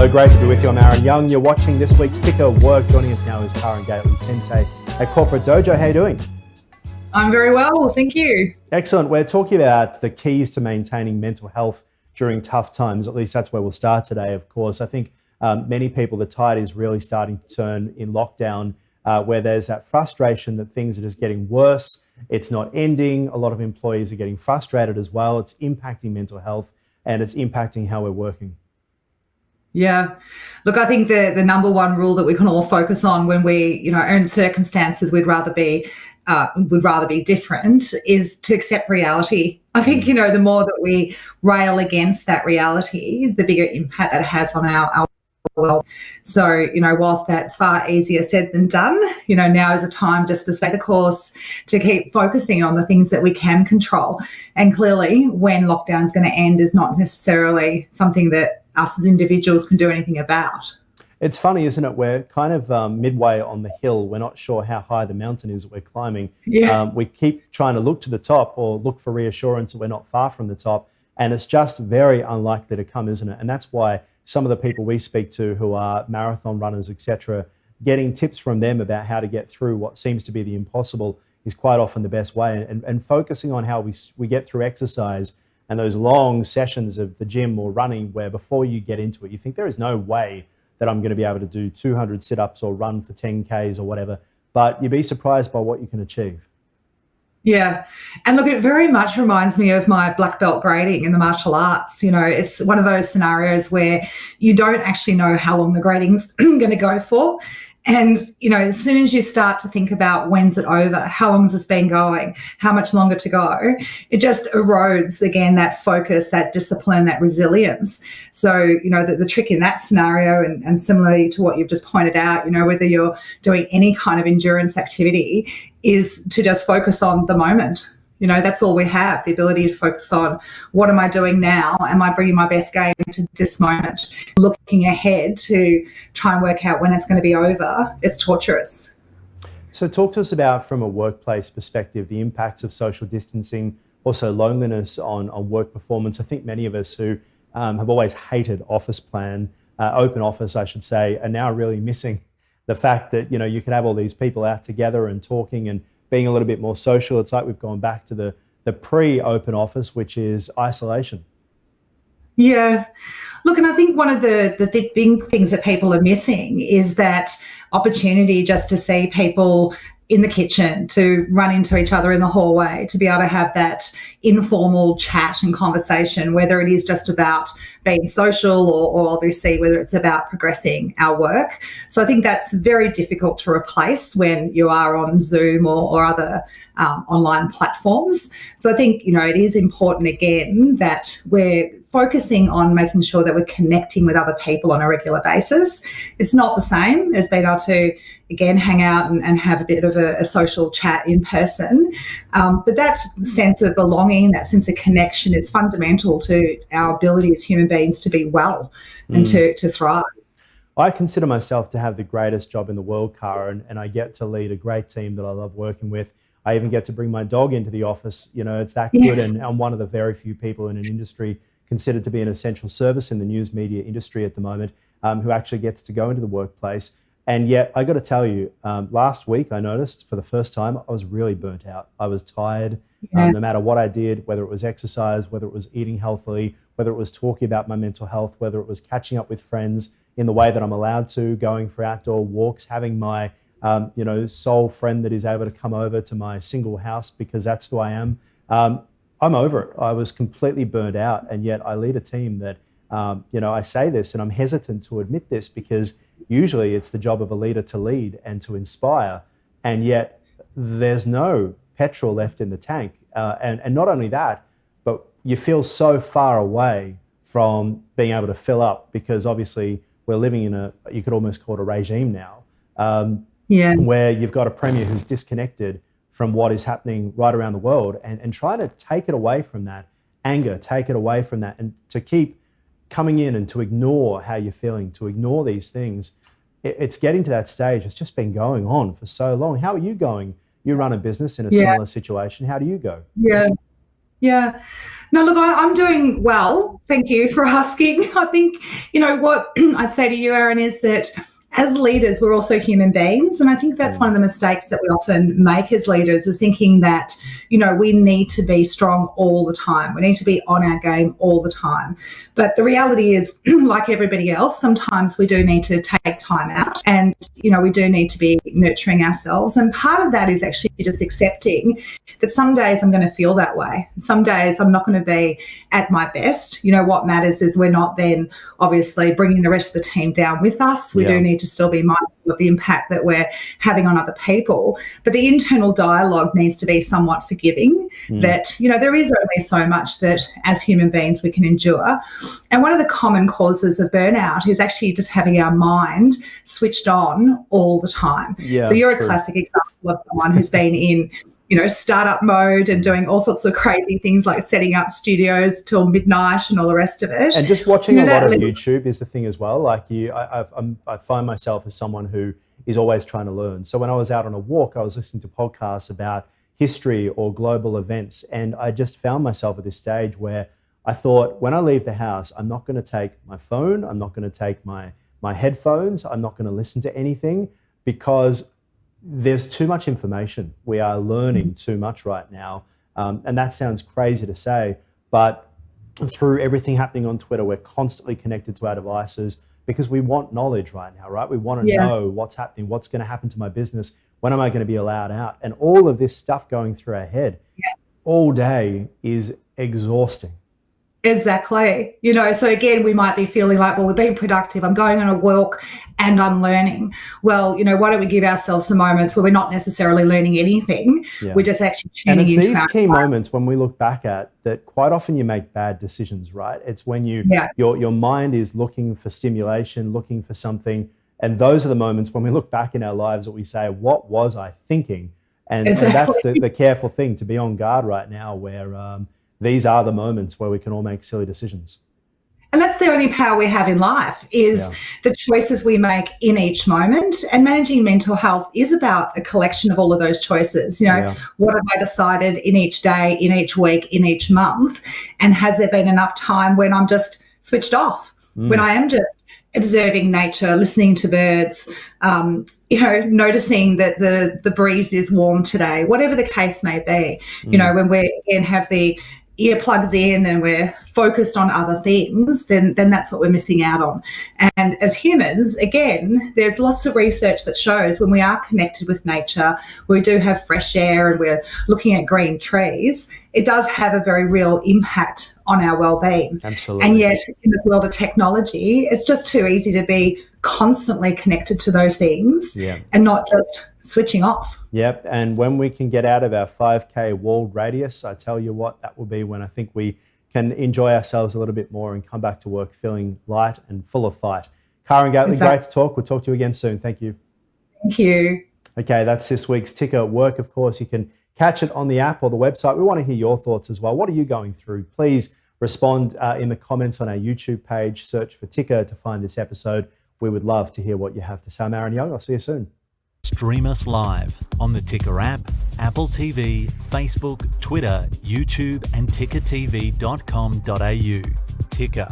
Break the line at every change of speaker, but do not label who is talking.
Hello, great to be with you. I'm Ahron Young. You're watching this week's Ticker of Work. Joining us now is Ahron Gately, Sensei at Corporate Dojo. How are you doing?
I'm very well, thank you.
Excellent. We're talking about the keys to maintaining mental health during tough times. At least that's where we'll start today, of course. I think many people, the tide is really starting to turn in lockdown, where there's that frustration that things are just getting worse. It's not ending. A lot of employees are getting frustrated as well. It's impacting mental health and it's impacting how we're working.
Yeah. Look, I think the number one rule that we can all focus on when we, are in circumstances we'd rather be different is to accept reality. I think, the more that we rail against that reality, the bigger impact that it has on our world. So, whilst that's far easier said than done, now is a time just to stay the course, to keep focusing on the things that we can control. And clearly, when lockdown's going to end is not necessarily something that us as individuals can do anything about.
It's funny, isn't it? We're kind of midway on the hill. We're not sure how high the mountain is that we're climbing.
Yeah.
We keep trying to look to the top or look for reassurance that we're not far from the top. And it's just very unlikely to come, isn't it? And that's why some of the people we speak to who are marathon runners, etc., getting tips from them about how to get through what seems to be the impossible is quite often the best way. And focusing on how we get through exercise and those long sessions of the gym or running where before you get into it, you think there is no way that I'm going to be able to do 200 sit-ups or run for 10Ks or whatever, but you'd be surprised by what you can achieve.
Yeah. And look, it very much reminds me of my black belt grading in the martial arts. It's one of those scenarios where you don't actually know how long the grading's going to go for. And, as soon as you start to think about when's it over, how long has this been going, how much longer to go, it just erodes, again, that focus, that discipline, that resilience. So, the trick in that scenario, and similarly to what you've just pointed out, whether you're doing any kind of endurance activity, is to just focus on the moment. That's all we have, the ability to focus on what am I doing now? Am I bringing my best game to this moment? Looking ahead to try and work out when it's going to be over, it's torturous.
So talk to us about, from a workplace perspective, the impacts of social distancing, also loneliness on work performance. I think many of us who have always hated open office, I should say, are now really missing the fact that, you could have all these people out together and talking and being a little bit more social. It's like we've gone back to the pre-open office, which is isolation.
Yeah. Look, and I think one of the big things that people are missing is that opportunity just to see people in the kitchen, to run into each other in the hallway, to be able to have that informal chat and conversation, whether it is just about being social or obviously whether it's about progressing our work. So I think that's very difficult to replace when you are on Zoom or other online platforms. So I think, it is important, again, that we're focusing on making sure that we're connecting with other people on a regular basis. It's not the same as being able to, again, hang out and have a bit of a social chat in person. But that sense of belonging, that sense of connection is fundamental to our ability as human beings to be well and to thrive.
I consider myself to have the greatest job in the world, Cara, and I get to lead a great team that I love working with. I even get to bring my dog into the office. It's that good.
Yes.
And I'm one of the very few people in an industry considered to be an essential service in the news media industry at the moment, who actually gets to go into the workplace. And yet, I got to tell you, last week I noticed for the first time I was really burnt out. I was tired. No matter what I did, whether it was exercise, whether it was eating healthily, whether it was talking about my mental health, whether it was catching up with friends in the way that I'm allowed to, going for outdoor walks, having my sole friend that is able to come over to my single house because that's who I am. I'm over it. I was completely burnt out, and yet I lead a team that, I say this and I'm hesitant to admit this because usually it's the job of a leader to lead and to inspire, and yet there's no petrol left in the tank. And not only that, but you feel so far away from being able to fill up because obviously we're living in you could almost call it a regime now, where you've got a premier who's disconnected from what is happening right around the world and trying to take it away from that anger, take it away from that, and to keep coming in and to ignore how you're feeling, to ignore these things. It's getting to that stage. It's just been going on for so long. How are you going? You run a business in a similar situation. How do you go?
Yeah. Yeah. No, look, I'm doing well. Thank you for asking. I think, what I'd say to you, Aaron, is that as leaders, we're also human beings. And I think that's one of the mistakes that we often make as leaders is thinking that, we need to be strong all the time. We need to be on our game all the time. But the reality is, like everybody else, sometimes we do need to take time out and, we do need to be nurturing ourselves. And part of that is actually just accepting that some days I'm going to feel that way. Some days I'm not going to be at my best. What matters is we're not then obviously bringing the rest of the team down with us. We do need to still be mindful of the impact that we're having on other people. But the internal dialogue needs to be somewhat forgiving that, there is only so much that as human beings we can endure. And one of the common causes of burnout is actually just having our mind switched on all the time.
Yeah,
so you're
true.
a classic example of someone who's been in startup mode and doing all sorts of crazy things like setting up studios till midnight and all the rest of it.
And just watching a lot of YouTube is the thing as well. Like I find myself as someone who is always trying to learn. So when I was out on a walk, I was listening to podcasts about history or global events. And I just found myself at this stage where I thought, when I leave the house, I'm not going to take my phone. I'm not going to take my headphones. I'm not going to listen to anything because there's too much information. We are learning too much right now. And that sounds crazy to say, but through everything happening on Twitter, we're constantly connected to our devices because we want knowledge right now, right? We want to know what's happening, what's going to happen to my business, when am I going to be allowed out? And all of this stuff going through our head all day is exhausting.
Exactly. So again, we might be feeling like, well, we're being productive. I'm going on a walk and I'm learning. Well, why don't we give ourselves some moments where we're not necessarily learning anything. Yeah. We're just actually tuning into
And it's these key moments when we look back at that quite often you make bad decisions, right? It's when your mind is looking for stimulation, looking for something. And those are the moments when we look back in our lives that we say, what was I thinking? And that's the careful thing, to be on guard right now where these are the moments where we can all make silly decisions.
And that's the only power we have in life is the choices we make in each moment. And managing mental health is about a collection of all of those choices. What have I decided in each day, in each week, in each month? And has there been enough time when I'm just switched off, when I am just observing nature, listening to birds, noticing that the breeze is warm today, whatever the case may be, when we again have the earplugs in and we're focused on other things, then that's what we're missing out on. And as humans, again, there's lots of research that shows when we are connected with nature, we do have fresh air and we're looking at green trees, it does have a very real impact on our well-being.
Absolutely.
And yet in this world of technology, it's just too easy to be constantly connected to those things and not just switching off.
Yep. And when we can get out of our 5K walled radius, I tell you what, that will be when I think we can enjoy ourselves a little bit more and come back to work feeling light and full of fight. Karen Gately, great to talk. We'll talk to you again soon. Thank you.
Thank you.
Okay, that's this week's Ticker Work. Of course, you can catch it on the app or the website. We want to hear your thoughts as well. What are you going through? Please respond in the comments on our YouTube page. Search for Ticker to find this episode. We would love to hear what you have to say. I'm Ahron Young. I'll see you soon.
Stream us live on the Ticker app, Apple TV, Facebook, Twitter, YouTube, and tickertv.com.au. Ticker.